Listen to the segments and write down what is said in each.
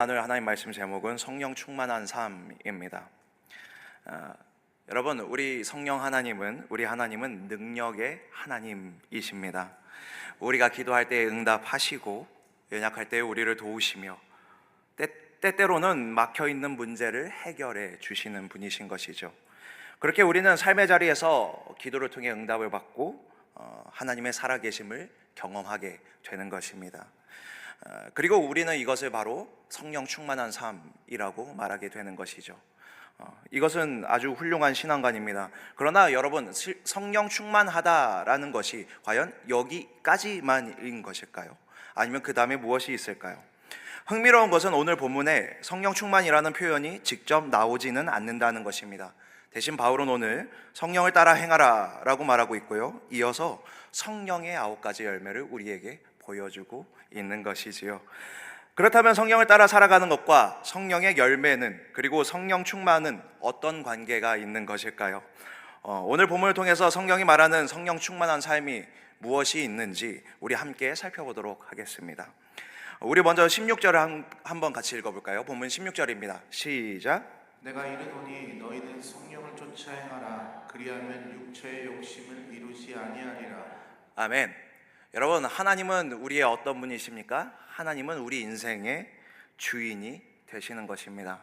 오늘 하나님 말씀 제목은 성령 충만한 삶입니다. 여러분, 우리 성령 하나님은, 우리 하나님은 능력의 하나님이십니다. 우리가 기도할 때 응답하시고 연약할 때 우리를 도우시며 때때로는 막혀있는 문제를 해결해 주시는 분이신 것이죠. 그렇게 우리는 삶의 자리에서 기도를 통해 응답을 받고 하나님의 살아계심을 경험하게 되는 것입니다. 그리고 우리는 이것을 바로 성령 충만한 삶이라고 말하게 되는 것이죠. 이것은 아주 훌륭한 신앙관입니다. 그러나 여러분, 성령 충만하다라는 것이 과연 여기까지만인 것일까요? 아니면 그 다음에 무엇이 있을까요? 흥미로운 것은 오늘 본문에 성령 충만이라는 표현이 직접 나오지는 않는다는 것입니다. 대신 바울은 오늘 성령을 따라 행하라 라고 말하고 있고요, 이어서 성령의 9가지 열매를 우리에게 보여주고 있는 것이지요. 그렇다면 성령을 따라 살아가는 것과 성령의 열매는, 그리고 성령 충만은 어떤 관계가 있는 것일까요? 오늘 본문을 통해서 성령이 말하는 성령 충만한 삶이 무엇이 있는지 우리 함께 살펴보도록 하겠습니다. 우리 먼저 16절을 한번 같이 읽어볼까요? 본문 16절입니다. 시작. 내가 이르노니 너희는 성령을 쫓아 행하라. 그리하면 육체의 욕심을 이루지 아니하리라. 아멘. 여러분, 하나님은 우리의 어떤 분이십니까? 하나님은 우리 인생의 주인이 되시는 것입니다.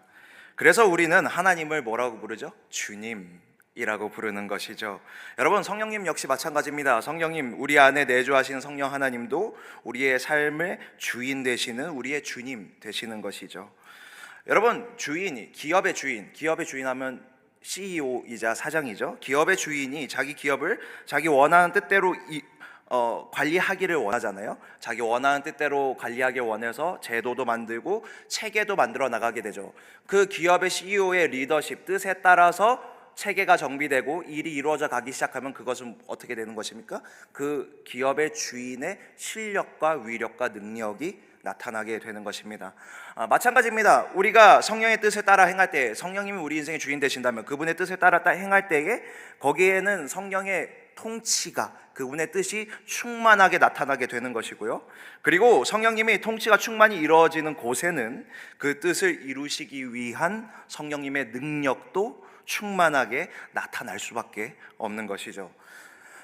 그래서 우리는 하나님을 뭐라고 부르죠? 주님이라고 부르는 것이죠. 여러분, 성령님 역시 마찬가지입니다. 성령님, 우리 안에 내주하신 성령 하나님도 우리의 삶의 주인 되시는, 우리의 주님 되시는 것이죠. 여러분, 주인이, 기업의 주인 하면 CEO이자 사장이죠. 기업의 주인이 자기 기업을 자기 원하는 뜻대로 관리하기를 원하잖아요. 자기 원하는 뜻대로 관리하길 원해서 제도도 만들고 체계도 만들어 나가게 되죠. 그 기업의 CEO의 리더십, 뜻에 따라서 체계가 정비되고 일이 이루어져 가기 시작하면 그것은 어떻게 되는 것입니까? 그 기업의 주인의 실력과 위력과 능력이 나타나게 되는 것입니다. 마찬가지입니다. 우리가 성령의 뜻에 따라 행할 때, 성령님이 우리 인생의 주인 되신다면 그분의 뜻에 따라 행할 때에 거기에는 성령의 통치가, 그분의 뜻이 충만하게 나타나게 되는 것이고요, 그리고 성령님이 통치가 충만히 이루어지는 곳에는 그 뜻을 이루시기 위한 성령님의 능력도 충만하게 나타날 수밖에 없는 것이죠.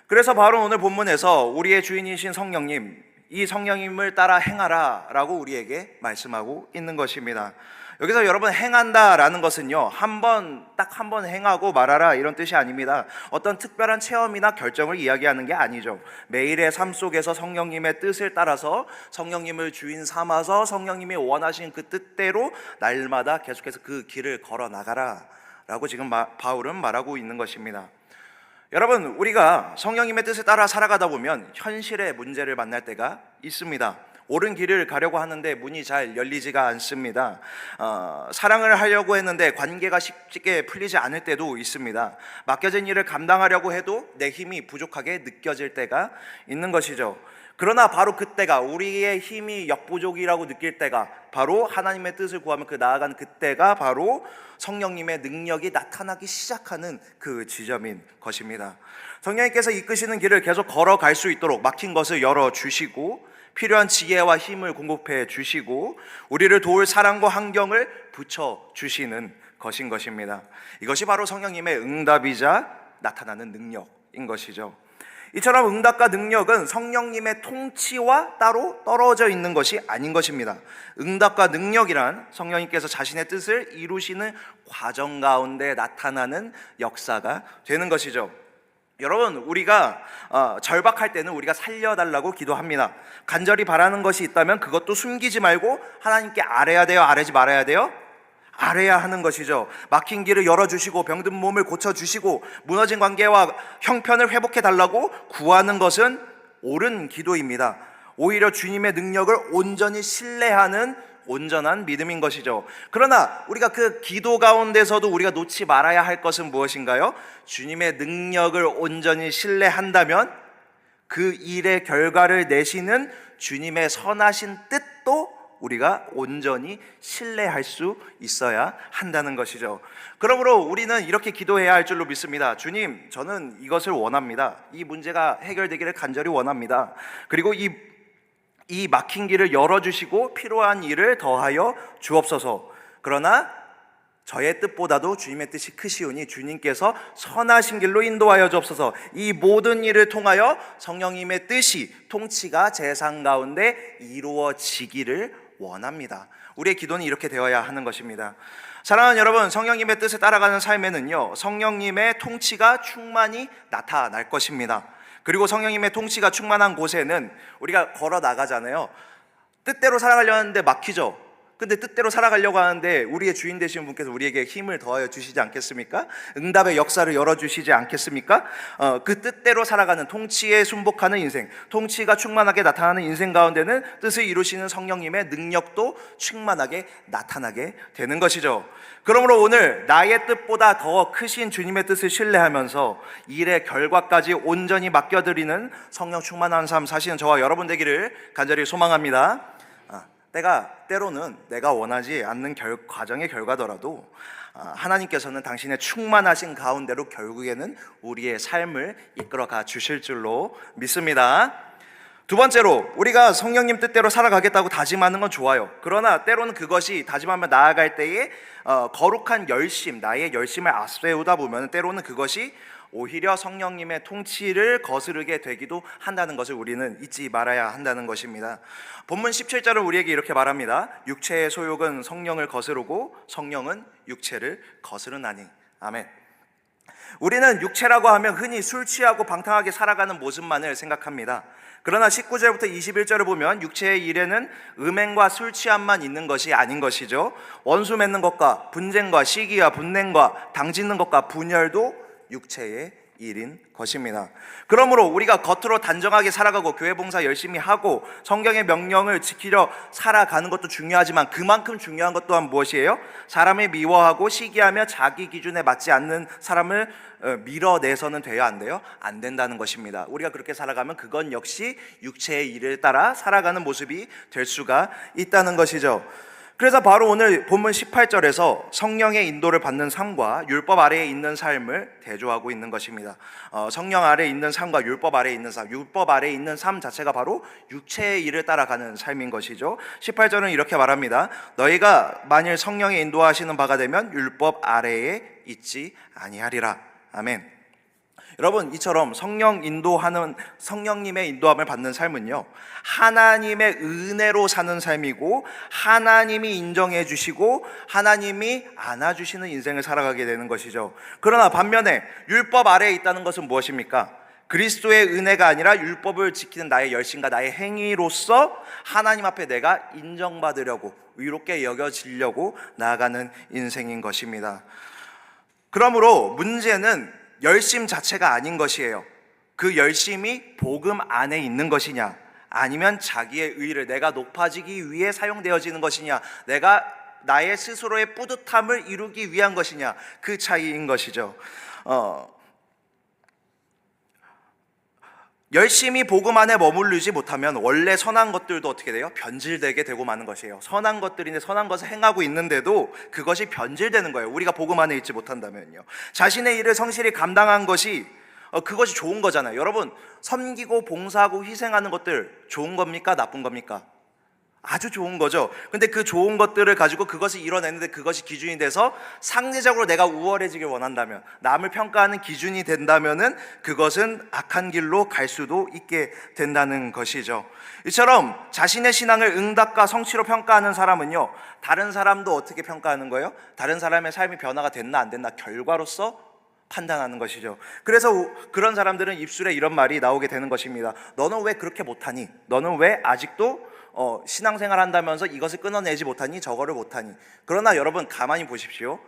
그래서 바로 오늘 본문에서 우리의 주인이신 성령님, 이 성령님을 따라 행하라 라고 우리에게 말씀하고 있는 것입니다. 여기서 여러분, 행한다라는 것은요, 딱 한 번 행하고 말아라 이런 뜻이 아닙니다. 어떤 특별한 체험이나 결정을 이야기하는 게 아니죠. 매일의 삶 속에서 성령님의 뜻을 따라서 성령님을 주인 삼아서 성령님이 원하신 그 뜻대로 날마다 계속해서 그 길을 걸어 나가라 라고 지금 바울은 말하고 있는 것입니다. 여러분, 우리가 성령님의 뜻에 따라 살아가다 보면 현실의 문제를 만날 때가 있습니다. 옳은 길을 가려고 하는데 문이 잘 열리지가 않습니다. 사랑을 하려고 했는데 관계가 쉽게 풀리지 않을 때도 있습니다. 맡겨진 일을 감당하려고 해도 내 힘이 부족하게 느껴질 때가 있는 것이죠. 그러나 바로 그때가, 우리의 힘이 역부족이라고 느낄 때가, 바로 하나님의 뜻을 구하면 나아가는 그때가 바로 성령님의 능력이 나타나기 시작하는 그 지점인 것입니다. 성령님께서 이끄시는 길을 계속 걸어갈 수 있도록 막힌 것을 열어주시고 필요한 지혜와 힘을 공급해 주시고 우리를 도울 사랑과 환경을 붙여주시는 것인 것입니다. 이것이 바로 성령님의 응답이자 나타나는 능력인 것이죠. 이처럼 응답과 능력은 성령님의 통치와 따로 떨어져 있는 것이 아닌 것입니다. 응답과 능력이란 성령님께서 자신의 뜻을 이루시는 과정 가운데 나타나는 역사가 되는 것이죠. 여러분, 우리가 절박할 때는 우리가 살려달라고 기도합니다. 간절히 바라는 것이 있다면 그것도 숨기지 말고 하나님께 아뢰야 돼요? 아뢰지 말아야 돼요? 아뢰야 하는 것이죠. 막힌 길을 열어주시고 병든 몸을 고쳐주시고 무너진 관계와 형편을 회복해달라고 구하는 것은 옳은 기도입니다. 오히려 주님의 능력을 온전히 신뢰하는 온전한 믿음인 것이죠. 그러나 우리가 그 기도 가운데서도 우리가 놓지 말아야 할 것은 무엇인가요? 주님의 능력을 온전히 신뢰한다면 그 일의 결과를 내시는 주님의 선하신 뜻도 우리가 온전히 신뢰할 수 있어야 한다는 것이죠. 그러므로 우리는 이렇게 기도해야 할 줄로 믿습니다. 주님, 저는 이것을 원합니다. 이 문제가 해결되기를 간절히 원합니다. 그리고 이 이 막힌 길을 열어주시고 필요한 일을 더하여 주옵소서. 그러나 저의 뜻보다도 주님의 뜻이 크시오니 주님께서 선하신 길로 인도하여 주옵소서. 이 모든 일을 통하여 성령님의 뜻이 통치가 세상 가운데 이루어지기를 원합니다. 우리의 기도는 이렇게 되어야 하는 것입니다. 사랑하는 여러분, 성령님의 뜻에 따라가는 삶에는요, 성령님의 통치가 충만히 나타날 것입니다. 그리고 성령님의 통치가 충만한 곳에는 우리가 걸어 나가잖아요. 뜻대로 살아가려 하는데 막히죠. 근데 뜻대로 살아가려고 하는데 우리의 주인 되신 분께서 우리에게 힘을 더하여 주시지 않겠습니까? 응답의 역사를 열어주시지 않겠습니까? 그 뜻대로 살아가는, 통치에 순복하는 인생, 통치가 충만하게 나타나는 인생 가운데는 뜻을 이루시는 성령님의 능력도 충만하게 나타나게 되는 것이죠. 그러므로 오늘 나의 뜻보다 더 크신 주님의 뜻을 신뢰하면서 일의 결과까지 온전히 맡겨드리는 성령 충만한 삶 사시는 저와 여러분 되기를 간절히 소망합니다. 때로는 내가 원하지 않는 과정의 결과더라도 하나님께서는 당신의 충만하신 가운데로 결국에는 우리의 삶을 이끌어가 주실 줄로 믿습니다. 두 번째로, 우리가 성령님 뜻대로 살아가겠다고 다짐하는 건 좋아요. 그러나 때로는 그것이 다짐하며 나아갈 때에 거룩한 열심, 나의 열심을 앞세우다 보면 때로는 그것이 오히려 성령님의 통치를 거스르게 되기도 한다는 것을 우리는 잊지 말아야 한다는 것입니다. 본문 17절은 우리에게 이렇게 말합니다. 육체의 소욕은 성령을 거스르고 성령은 육체를 거스르나니. 아멘. 우리는 육체라고 하면 흔히 술 취하고 방탕하게 살아가는 모습만을 생각합니다. 그러나 19절부터 21절을 보면 육체의 일에는 음행과 술 취함만 있는 것이 아닌 것이죠. 원수 맺는 것과 분쟁과 시기와 분냉과 당짓는 것과 분열도 육체의 일인 것입니다. 그러므로 우리가 겉으로 단정하게 살아가고 교회 봉사 열심히 하고 성경의 명령을 지키려 살아가는 것도 중요하지만 그만큼 중요한 것 또한 무엇이에요? 사람을 미워하고 시기하며 자기 기준에 맞지 않는 사람을 밀어내서는 돼야 안 돼요? 안 된다는 것입니다. 우리가 그렇게 살아가면 그건 역시 육체의 일을 따라 살아가는 모습이 될 수가 있다는 것이죠. 그래서 바로 오늘 본문 18절에서 성령의 인도를 받는 삶과 율법 아래에 있는 삶을 대조하고 있는 것입니다. 성령 아래에 있는 삶과 율법 아래에 있는 삶, 율법 아래에 있는 삶 자체가 바로 육체의 일을 따라가는 삶인 것이죠. 18절은 이렇게 말합니다. 너희가 만일 성령의 인도하시는 바가 되면 율법 아래에 있지 아니하리라. 아멘. 여러분, 이처럼 성령님의 인도함을 받는 삶은요, 하나님의 은혜로 사는 삶이고 하나님이 인정해 주시고 하나님이 안아주시는 인생을 살아가게 되는 것이죠. 그러나 반면에 율법 아래에 있다는 것은 무엇입니까? 그리스도의 은혜가 아니라 율법을 지키는 나의 열심과 나의 행위로서 하나님 앞에 내가 인정받으려고, 의롭게 여겨지려고 나아가는 인생인 것입니다. 그러므로 문제는 열심 자체가 아닌 것이에요. 그 열심이 복음 안에 있는 것이냐, 아니면 자기의 의를 내가 높아지기 위해 사용되어지는 것이냐, 내가 나의 스스로의 뿌듯함을 이루기 위한 것이냐, 그 차이인 것이죠. 열심히 복음 안에 머무르지 못하면 원래 선한 것들도 어떻게 돼요? 변질되게 되고 마는 것이에요. 선한 것들인데 선한 것을 행하고 있는데도 그것이 변질되는 거예요. 우리가 복음 안에 있지 못한다면요. 자신의 일을 성실히 감당한 것이 그것이 좋은 거잖아요. 여러분, 섬기고 봉사하고 희생하는 것들 좋은 겁니까? 나쁜 겁니까? 아주 좋은 거죠. 근데 그 좋은 것들을 가지고 그것을 이뤄내는데 그것이 기준이 돼서 상대적으로 내가 우월해지길 원한다면, 남을 평가하는 기준이 된다면은 그것은 악한 길로 갈 수도 있게 된다는 것이죠. 이처럼 자신의 신앙을 응답과 성취로 평가하는 사람은요, 다른 사람도 어떻게 평가하는 거예요? 다른 사람의 삶이 변화가 됐나 안 됐나 결과로서 판단하는 것이죠. 그래서 그런 사람들은 입술에 이런 말이 나오게 되는 것입니다. 너는 왜 그렇게 못하니? 너는 왜 아직도 신앙생활 한다면서 이것을 끊어내지 못하니? 저거를 못하니? 그러나 여러분, 가만히 보십시오.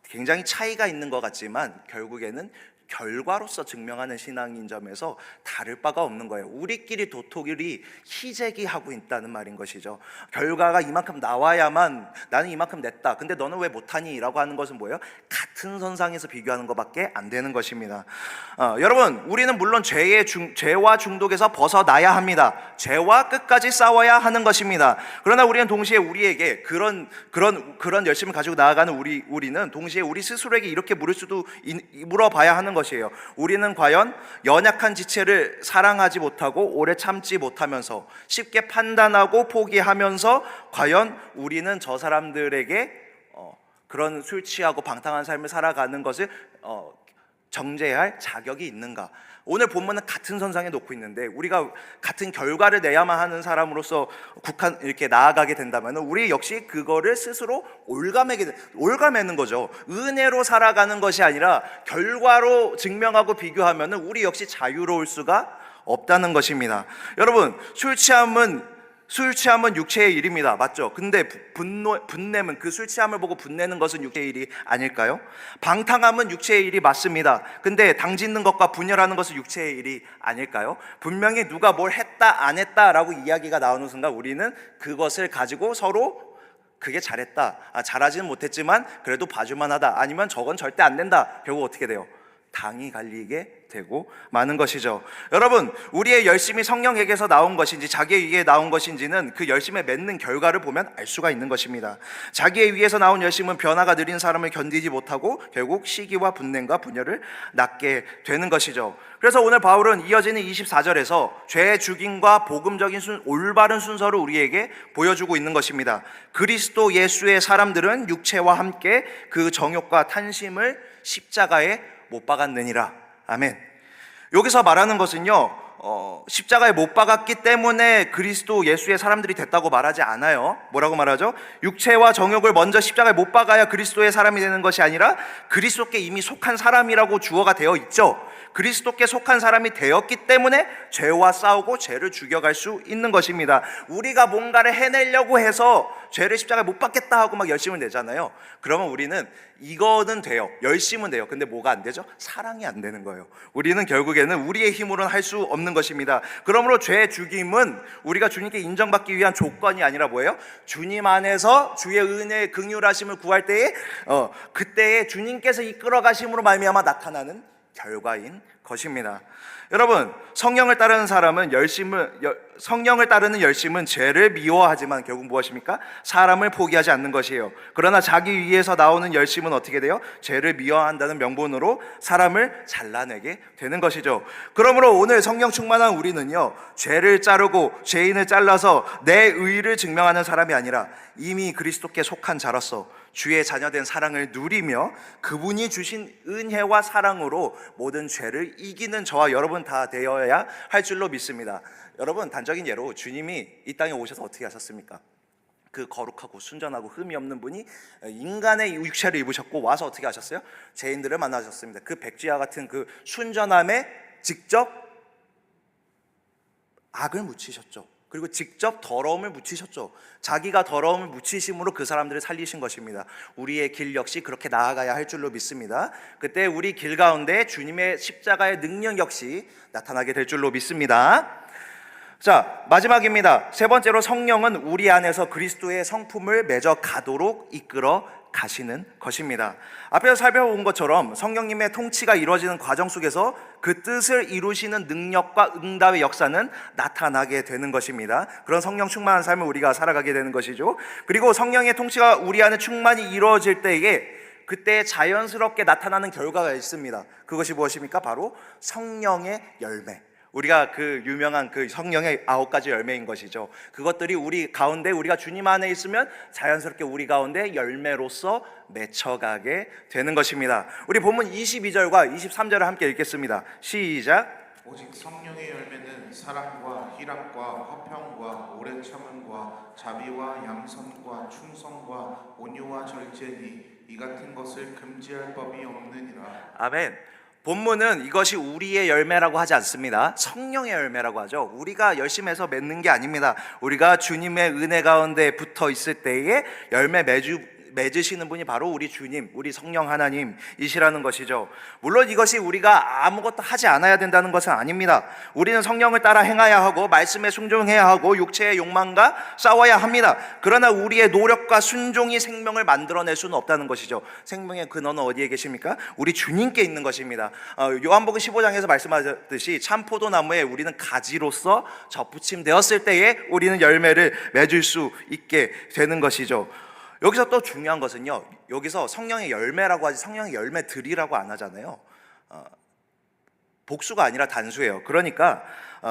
굉장히 차이가 있는 것 같지만 결국에는 결과로서 증명하는 신앙인 점에서 다를 바가 없는 거예요. 우리끼리 도토리 희재기하고 있다는 말인 것이죠. 결과가 이만큼 나와야만 나는 이만큼 냈다, 근데 너는 왜 못하니? 라고 하는 것은 뭐예요? 같은 선상에서 비교하는 것밖에 안 되는 것입니다. 여러분, 우리는 물론 죄와 중독에서 벗어나야 합니다. 죄와 끝까지 싸워야 하는 것입니다. 그러나 우리는 동시에 우리에게 그런 열심을 가지고 나아가는 우리는 동시에 우리 스스로에게 이렇게 물어봐야 하는 것이에요. 우리는 과연 연약한 지체를 사랑하지 못하고 오래 참지 못하면서 쉽게 판단하고 포기하면서 과연 우리는 저 사람들에게 그런 술 취하고 방탕한 삶을 살아가는 것을 정죄해야 할 자격이 있는가? 오늘 본문은 같은 선상에 놓고 있는데 우리가 같은 결과를 내야만 하는 사람으로서 이렇게 나아가게 된다면 우리 역시 그거를 스스로 올가매는 거죠. 은혜로 살아가는 것이 아니라 결과로 증명하고 비교하면 우리 역시 자유로울 수가 없다는 것입니다. 여러분, 술 취함은 육체의 일입니다. 맞죠? 근데 분냄은 그 술 취함을 보고 분내는 것은 육체의 일이 아닐까요? 방탕함은 육체의 일이 맞습니다. 근데 당짓는 것과 분열하는 것은 육체의 일이 아닐까요? 분명히 누가 뭘 했다 안 했다라고 이야기가 나오는 순간 우리는 그것을 가지고 서로 그게 잘했다, 잘하지는 못했지만 그래도 봐줄만 하다, 아니면 저건 절대 안 된다. 결국 어떻게 돼요? 당이 갈리게 되고 마는 것이죠. 여러분, 우리의 열심이 성령에게서 나온 것인지 자기의 위에 나온 것인지는 그 열심에 맺는 결과를 보면 알 수가 있는 것입니다. 자기의 위에서 나온 열심은 변화가 느린 사람을 견디지 못하고 결국 시기와 분냄과 분열을 낳게 되는 것이죠. 그래서 오늘 바울은 이어지는 24절에서 죄의 죽임과 복음적인 올바른 순서를 우리에게 보여주고 있는 것입니다. 그리스도 예수의 사람들은 육체와 함께 그 정욕과 탄심을 십자가에 못 박았느니라. 아멘. 여기서 말하는 것은요, 십자가에 못 박았기 때문에 그리스도 예수의 사람들이 됐다고 말하지 않아요. 뭐라고 말하죠? 육체와 정욕을 먼저 십자가에 못 박아야 그리스도의 사람이 되는 것이 아니라 그리스도께 이미 속한 사람이라고 주어가 되어 있죠. 그리스도께 속한 사람이 되었기 때문에 죄와 싸우고 죄를 죽여갈 수 있는 것입니다. 우리가 뭔가를 해내려고 해서 죄를 십자가에 못 박겠다 하고 막 열심을 내잖아요. 그러면 우리는 이거는 돼요. 열심은 돼요. 근데 뭐가 안 되죠? 사랑이 안 되는 거예요. 우리는 결국에는 우리의 힘으로는 할 수 없는 것입니다. 그러므로 죄 죽임은 우리가 주님께 인정받기 위한 조건이 아니라 뭐예요? 주님 안에서 주의 은혜의 긍휼하심을 구할 때에 그때에 주님께서 이끌어 가심으로 말미암아 나타나는 결과인 것입니다. 여러분, 성령을 따르는 열심은 죄를 미워하지만 결국 무엇입니까? 사람을 포기하지 않는 것이에요. 그러나 자기 위에서 나오는 열심은 어떻게 돼요? 죄를 미워한다는 명분으로 사람을 잘라내게 되는 것이죠. 그러므로 오늘 성령 충만한 우리는요, 죄를 자르고 죄인을 잘라서 내 의를 증명하는 사람이 아니라 이미 그리스도께 속한 자로서 주의 자녀된 사랑을 누리며 그분이 주신 은혜와 사랑으로 모든 죄를 이기는 저와 여러분 다 되어야 할 줄로 믿습니다. 여러분, 단적인 예로 주님이 이 땅에 오셔서 어떻게 하셨습니까? 그 거룩하고 순전하고 흠이 없는 분이 인간의 육체를 입으셨고 와서 어떻게 하셨어요? 죄인들을 만나셨습니다. 그 백지와 같은 그 순전함에 직접 악을 묻히셨죠. 그리고 직접 더러움을 묻히셨죠. 자기가 더러움을 묻히심으로 그 사람들을 살리신 것입니다. 우리의 길 역시 그렇게 나아가야 할 줄로 믿습니다. 그때 우리 길 가운데 주님의 십자가의 능력 역시 나타나게 될 줄로 믿습니다. 자, 마지막입니다. 세 번째로, 성령은 우리 안에서 그리스도의 성품을 맺어 가도록 이끌어 가시는 것입니다. 앞에서 살펴본 것처럼 성령님의 통치가 이루어지는 과정 속에서 그 뜻을 이루시는 능력과 응답의 역사는 나타나게 되는 것입니다. 그런 성령 충만한 삶을 우리가 살아가게 되는 것이죠. 그리고 성령의 통치가 우리 안에 충만히 이루어질 때에 그때 자연스럽게 나타나는 결과가 있습니다. 그것이 무엇입니까? 바로 성령의 열매. 우리가 그 유명한 그 성령의 9가지 열매인 것이죠. 그것들이 우리 가운데, 우리가 주님 안에 있으면 자연스럽게 우리 가운데 열매로서 맺혀가게 되는 것입니다. 우리 본문 22절과 23절을 함께 읽겠습니다. 시작. 오직 성령의 열매는 사랑과 희락과 화평과 오래 참음과 자비와 양선과 충성과 온유와 절제니 이 같은 것을 금지할 법이 없느니라. 아멘. 본문은 이것이 우리의 열매라고 하지 않습니다. 성령의 열매라고 하죠. 우리가 열심히 해서 맺는 게 아닙니다. 우리가 주님의 은혜 가운데 붙어 있을 때에 열매 맺으시는 분이 바로 우리 주님, 우리 성령 하나님이시라는 것이죠. 물론 이것이 우리가 아무것도 하지 않아야 된다는 것은 아닙니다. 우리는 성령을 따라 행해야 하고 말씀에 순종해야 하고 육체의 욕망과 싸워야 합니다. 그러나 우리의 노력과 순종이 생명을 만들어낼 수는 없다는 것이죠. 생명의 근원은 어디에 계십니까? 우리 주님께 있는 것입니다. 요한복음 15장에서 말씀하셨듯이 참 포도나무에 우리는 가지로서 접붙임 되었을 때에 우리는 열매를 맺을 수 있게 되는 것이죠. 여기서 또 중요한 것은요, 여기서 성령의 열매라고 하지 성령의 열매들이라고 안 하잖아요. 복수가 아니라 단수예요. 그러니까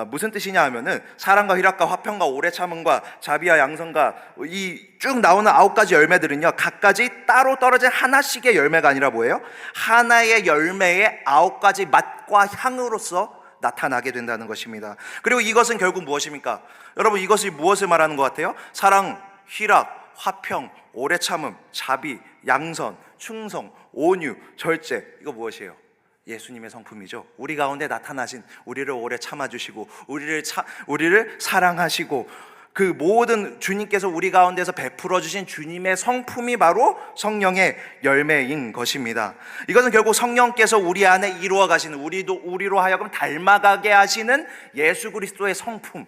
무슨 뜻이냐 하면은 사랑과 희락과 화평과 오래 참음과 자비와 양선과 이 쭉 나오는 9가지 열매들은요, 각가지 따로 떨어진 하나씩의 열매가 아니라 뭐예요? 하나의 열매의 9가지 맛과 향으로서 나타나게 된다는 것입니다. 그리고 이것은 결국 무엇입니까? 여러분, 이것이 무엇을 말하는 것 같아요? 사랑, 희락, 화평, 오래 참음, 자비, 양선, 충성, 온유, 절제. 이거 무엇이에요? 예수님의 성품이죠. 우리 가운데 나타나신, 우리를 오래 참아주시고 우리를 사랑하시고 그 모든 주님께서 우리 가운데서 베풀어 주신 주님의 성품이 바로 성령의 열매인 것입니다. 이것은 결국 성령께서 우리 안에 이루어 가시는, 우리로 하여금 닮아가게 하시는 예수 그리스도의 성품,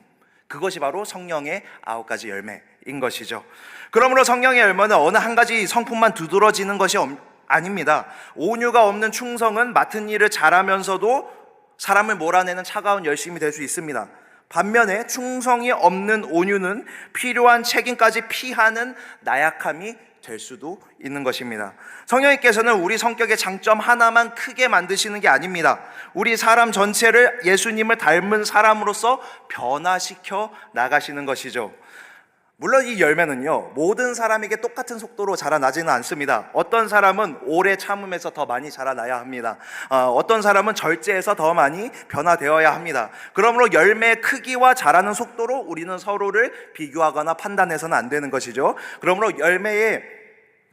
그것이 바로 성령의 9가지 열매인 것이죠. 그러므로 성령의 열매는 어느 한 가지 성품만 두드러지는 것이 아닙니다. 온유가 없는 충성은 맡은 일을 잘하면서도 사람을 몰아내는 차가운 열심이 될 수 있습니다. 반면에 충성이 없는 온유는 필요한 책임까지 피하는 나약함이 될 수도 있는 것입니다. 성령님께서는 우리 성격의 장점 하나만 크게 만드시는 게 아닙니다. 우리 사람 전체를 예수님을 닮은 사람으로서 변화시켜 나가시는 것이죠. 물론 이 열매는요, 모든 사람에게 똑같은 속도로 자라나지는 않습니다. 어떤 사람은 오래 참음에서 더 많이 자라나야 합니다. 어떤 사람은 절제에서 더 많이 변화되어야 합니다. 그러므로 열매의 크기와 자라는 속도로 우리는 서로를 비교하거나 판단해서는 안 되는 것이죠. 그러므로 열매의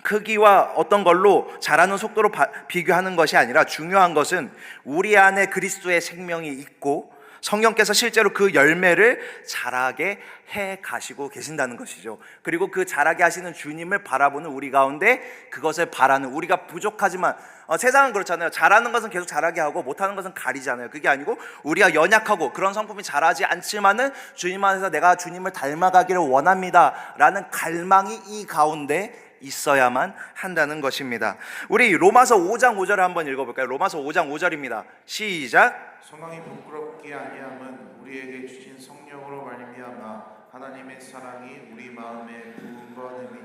크기와 어떤 걸로 자라는 속도로 비교하는 것이 아니라, 중요한 것은 우리 안에 그리스도의 생명이 있고 성령께서 실제로 그 열매를 자라게 해 가시고 계신다는 것이죠. 그리고 그 자라게 하시는 주님을 바라보는 우리 가운데 그것을 바라는, 우리가 부족하지만 세상은 그렇잖아요. 잘하는 것은 계속 잘하게 하고 못하는 것은 가리잖아요. 그게 아니고 우리가 연약하고 그런 성품이 자라지 않지만은 주님 안에서 내가 주님을 닮아가기를 원합니다 라는 갈망이 이 가운데 있어야만 한다는 것입니다. 우리 로마서 5장 5절을 한번 읽어볼까요? 로마서 5장 5절입니다. 시작. 소망이 부끄럽게 아니함은 우리에게 주신 성령으로 말미암아 하나님의 사랑이 우리 마음에 부음과 됨이니.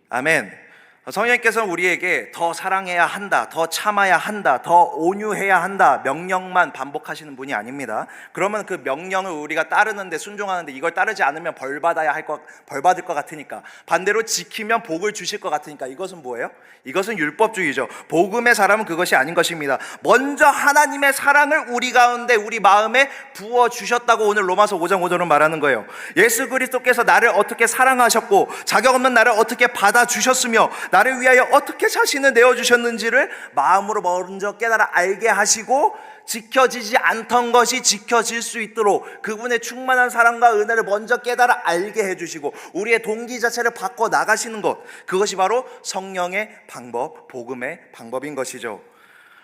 아멘. 성령께서는 우리에게 더 사랑해야 한다, 더 참아야 한다, 더 온유해야 한다 명령만 반복하시는 분이 아닙니다. 그러면 그 명령을 우리가 따르는데, 순종하는데 이걸 따르지 않으면 벌 받을 것 같으니까, 반대로 지키면 복을 주실 것 같으니까, 이것은 뭐예요? 이것은 율법주의죠. 복음의 사람은 그것이 아닌 것입니다. 먼저 하나님의 사랑을 우리 가운데, 우리 마음에 부어 주셨다고 오늘 로마서 5장 5절은 말하는 거예요. 예수 그리스도께서 나를 어떻게 사랑하셨고 자격 없는 나를 어떻게 받아주셨으며 나를 위하여 어떻게 자신을 내어주셨는지를 마음으로 먼저 깨달아 알게 하시고, 지켜지지 않던 것이 지켜질 수 있도록 그분의 충만한 사랑과 은혜를 먼저 깨달아 알게 해주시고 우리의 동기 자체를 바꿔 나가시는 것, 그것이 바로 성령의 방법, 복음의 방법인 것이죠.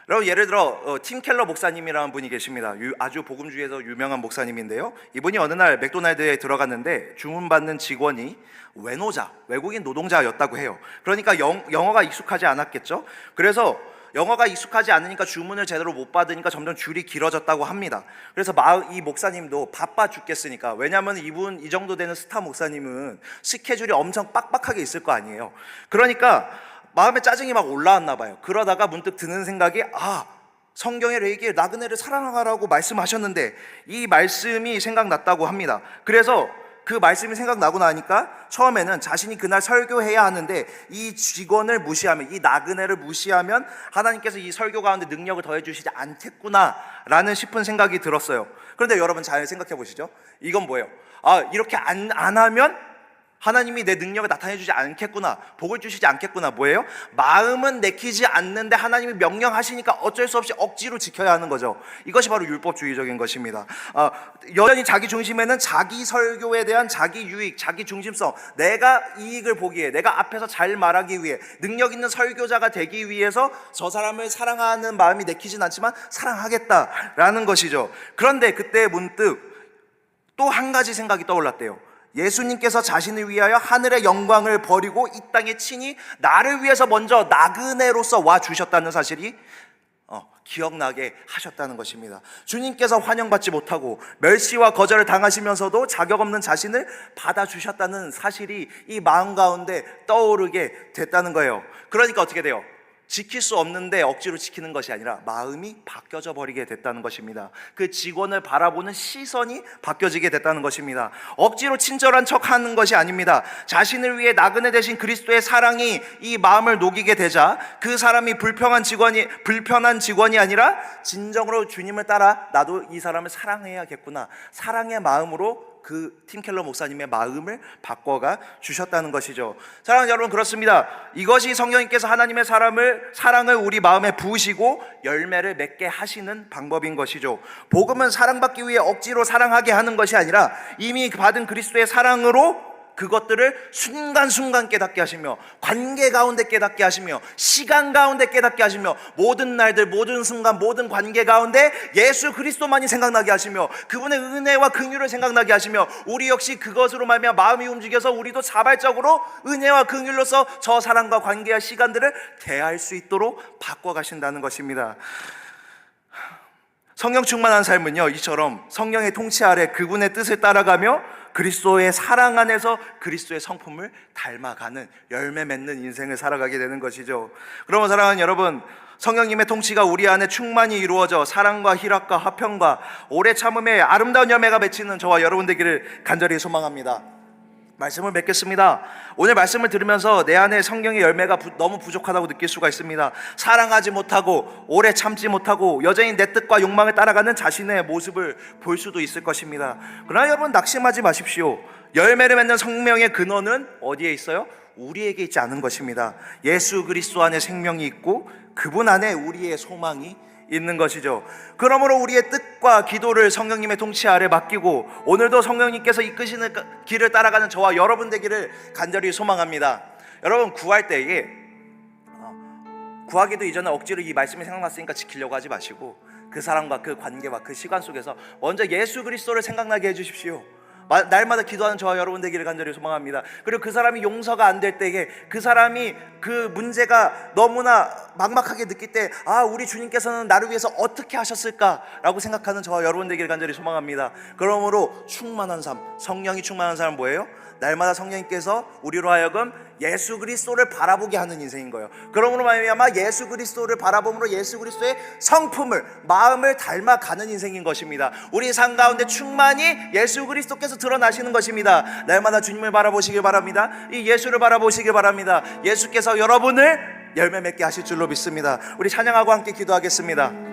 여러분, 예를 들어 팀 켈러 목사님이라는 분이 계십니다. 아주 복음주의에서 유명한 목사님인데요, 이분이 어느 날 맥도날드에 들어갔는데 주문받는 직원이 외국인 노동자였다고 해요. 그러니까 영어가 익숙하지 않았겠죠. 그래서 영어가 익숙하지 않으니까 주문을 제대로 못 받으니까 점점 줄이 길어졌다고 합니다. 그래서 이 목사님도 바빠 죽겠으니까, 왜냐하면 이 정도 되는 스타 목사님은 스케줄이 엄청 빡빡하게 있을 거 아니에요. 그러니까 마음에 짜증이 막 올라왔나 봐요. 그러다가 문득 드는 생각이, 성경에 레이기에 나그네를 사랑하라고 말씀하셨는데 이 말씀이 생각났다고 합니다. 그래서 그 말씀이 생각나고 나니까 처음에는 자신이 그날 설교해야 하는데 이 직원을 무시하면, 이 나그네를 무시하면 하나님께서 이 설교 가운데 능력을 더해 주시지 않겠구나 라는 싶은 생각이 들었어요. 그런데 여러분 잘 생각해 보시죠. 이건 뭐예요? 이렇게 안 하면 하나님이 내 능력을 나타내 주지 않겠구나, 복을 주시지 않겠구나. 뭐예요? 마음은 내키지 않는데 하나님이 명령하시니까 어쩔 수 없이 억지로 지켜야 하는 거죠. 이것이 바로 율법주의적인 것입니다. 여전히 자기 중심에는 자기 설교에 대한 자기 유익, 자기 중심성, 내가 이익을 보기에, 내가 앞에서 잘 말하기 위해, 능력 있는 설교자가 되기 위해서 저 사람을 사랑하는 마음이 내키진 않지만 사랑하겠다라는 것이죠. 그런데 그때 문득 또 한 가지 생각이 떠올랐대요. 예수님께서 자신을 위하여 하늘의 영광을 버리고 이 땅에 친히 나를 위해서 먼저 나그네로서 와 주셨다는 사실이 기억나게 하셨다는 것입니다. 주님께서 환영받지 못하고 멸시와 거절을 당하시면서도 자격 없는 자신을 받아주셨다는 사실이 이 마음 가운데 떠오르게 됐다는 거예요. 그러니까 어떻게 돼요? 지킬 수 없는데 억지로 지키는 것이 아니라 마음이 바뀌어져 버리게 됐다는 것입니다. 그 직원을 바라보는 시선이 바뀌어지게 됐다는 것입니다. 억지로 친절한 척하는 것이 아닙니다. 자신을 위해 나그네 되신 그리스도의 사랑이 이 마음을 녹이게 되자 그 사람이 불편한 직원이 아니라 진정으로 주님을 따라 나도 이 사람을 사랑해야겠구나, 사랑의 마음으로 그 팀 켈러 목사님의 마음을 바꿔가 주셨다는 것이죠. 사랑하는 여러분, 그렇습니다. 이것이 성령님께서 하나님의 사랑을 우리 마음에 부으시고 열매를 맺게 하시는 방법인 것이죠. 복음은 사랑받기 위해 억지로 사랑하게 하는 것이 아니라 이미 받은 그리스도의 사랑으로 그것들을 순간순간 깨닫게 하시며, 관계 가운데 깨닫게 하시며, 시간 가운데 깨닫게 하시며, 모든 날들, 모든 순간, 모든 관계 가운데 예수 그리스도만이 생각나게 하시며, 그분의 은혜와 긍휼을 생각나게 하시며, 우리 역시 그것으로 말미암아 마음이 움직여서 우리도 자발적으로 은혜와 긍휼로서 저 사람과 관계와 시간들을 대할 수 있도록 바꿔가신다는 것입니다. 성령 충만한 삶은요, 이처럼 성령의 통치 아래 그분의 뜻을 따라가며 그리스도의 사랑 안에서 그리스도의 성품을 닮아가는, 열매 맺는 인생을 살아가게 되는 것이죠. 그러면 사랑하는 여러분, 성령님의 통치가 우리 안에 충만히 이루어져 사랑과 희락과 화평과 오래 참음의 아름다운 열매가 맺히는 저와 여러분 되기를 간절히 소망합니다. 말씀을 맺겠습니다. 오늘 말씀을 들으면서 내 안에 성령의 열매가 너무 부족하다고 느낄 수가 있습니다. 사랑하지 못하고 오래 참지 못하고 여전히 내 뜻과 욕망을 따라가는 자신의 모습을 볼 수도 있을 것입니다. 그러나 여러분, 낙심하지 마십시오. 열매를 맺는 성령의 근원은 어디에 있어요? 우리에게 있지 않은 것입니다. 예수 그리스도 안에 생명이 있고 그분 안에 우리의 소망이 있는 것이죠. 그러므로 우리의 뜻과 기도를 성령님의 통치 아래 맡기고 오늘도 성령님께서 이끄시는 길을 따라가는 저와 여러분 되기를 간절히 소망합니다. 여러분, 구할 때에 구하기도 이전에 억지로 이 말씀이 생각났으니까 지키려고 하지 마시고 그 사람과 그 관계와 그 시간 속에서 먼저 예수 그리스도를 생각나게 해주십시오. 날마다 기도하는 저와 여러분 되기를 간절히 소망합니다. 그리고 그 사람이 용서가 안 될 때에, 그 사람이 그 문제가 너무나 막막하게 느낄 때, 우리 주님께서는 나를 위해서 어떻게 하셨을까라고 생각하는 저와 여러분 되기를 간절히 소망합니다. 그러므로 충만한 삶, 성령이 충만한 삶은 뭐예요? 날마다 성령님께서 우리로 하여금 예수 그리스도를 바라보게 하는 인생인 거예요. 그러므로 말미암아 예수 그리스도를 바라봄으로 예수 그리스도의 성품을, 마음을 닮아가는 인생인 것입니다. 우리 삶 가운데 충만히 예수 그리스도께서 드러나시는 것입니다. 날마다 주님을 바라보시길 바랍니다. 이 예수를 바라보시길 바랍니다. 예수께서 여러분을 열매 맺게 하실 줄로 믿습니다. 우리 찬양하고 함께 기도하겠습니다.